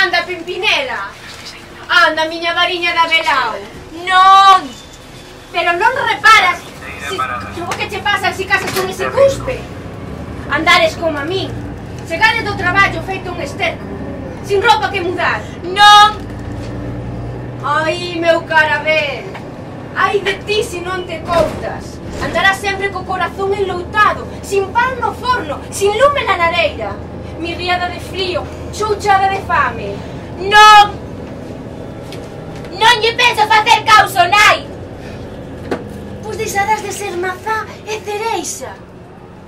Anda, Pimpinela. Anda, miña variña da Belao. Non! Pero non reparas o que che pasa se casas con ese cuspe. Andares como a min. Chegares do traballo feito un esterco, sin roupa que mudar. Non! Ai, meu carabel. Ai de ti se non te contas. Andarás sempre co corazón enloutado, sin pan no forno, sin lume na lareira, mirriada de frío, chouchada de fame. Non! Non lle penso facer causa, nai! Pois deixarás de ser mazá e cereixa.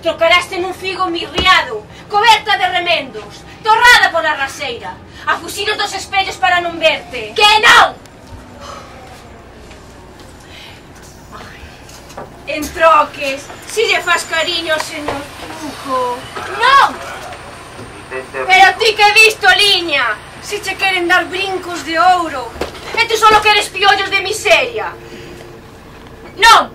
Trocaraste nun figo mirriado, coberta de remendos, torrada pola raseira, a fusilos dos espellos para non verte. Que non! En troques, si lle fas cariño ao señor Fuco. Non! Pero ti que visto, liña, si che queren dar brincos de ouro, e tú solo queres piollos de miseria. Non!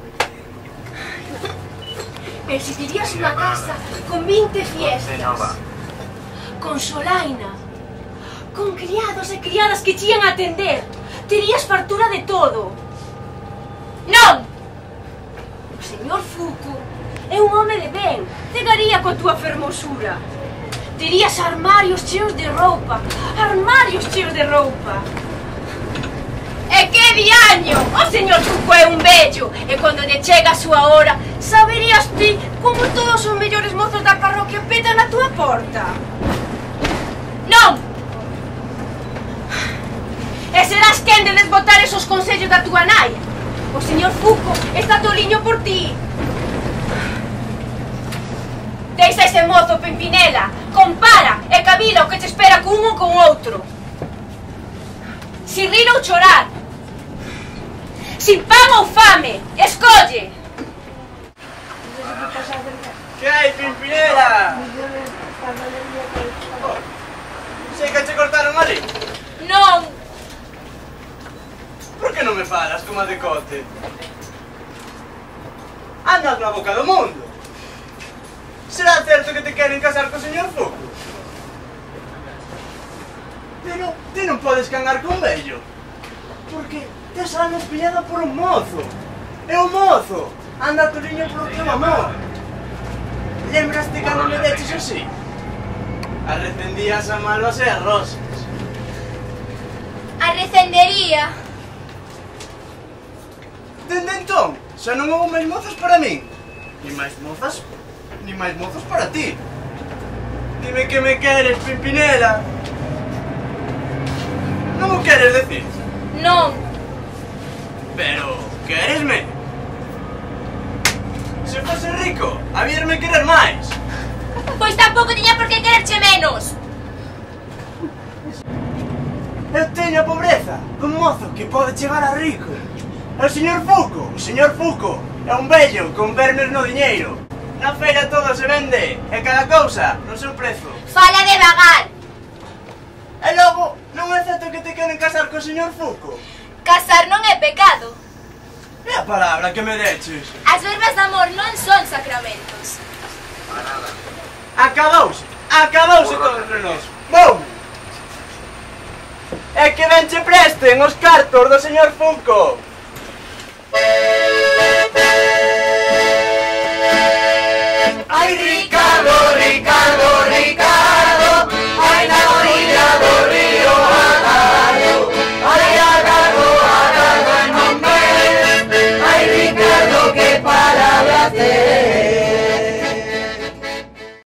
Pero si terías unha casa con 20 fiestas, con solaina, con criados e criadas que te ian a atender, terías fartura de todo. Non! O señor Fuco é un home de ben, cegaría coa túa fermosura. Terías armarios cheos de roupa, armarios cheos de roupa. E que diaño! O señor Fuco é un vello, e cando lle chega a súa hora, saberías ti como todos os mellores mozos da parroquia petan a túa porta. Non! E serás quen de desbotar esos consellos da túa nai. O señor Fuco está toliño por ti. Deixa ese mozo, Pimpinela. Compara e cabila o que te espera con un ou con outro. Si rir ou chorar. Si pan ou fame. Escolle. Que hai, Pimpinela? Sei que che cortaron ali? Non! Por que non me falas como a decote? Andas na boca do mundo. Será certo que te queren casar co señor Fuco? Pero ti non podes cangar con vello, porque tes alma espillada por un mozo. E o mozo anda toliño polo teu amor. Lembraste cando me deches así? Arrecendías a malvas e a rosas. A recendería. Dende entón, xa non houve máis mozos para min. Ni máis mozas, ni máis mozos para ti. Dime que me queres, Pimpinela. Non o queres decir? Non! Pero, queresme? Se fose rico, habíasme querer máis. Pois tampouco tiña por que quererche menos. Eu teño a pobreza, un mozo que pode chegar a rico. O señor Fuco é un vello con vermes no diñeiro. Na feira todo se vende, e cada cousa no seu prezo. Fala de vagar. E logo, non é certo que te queren casar co señor Fuco? Casar non é pecado. É a palabra que me deches. As verbas de amor non son sacramentos. Acabouse todo entre nós. Bom! É que ben che presten os cartos do señor Fuco.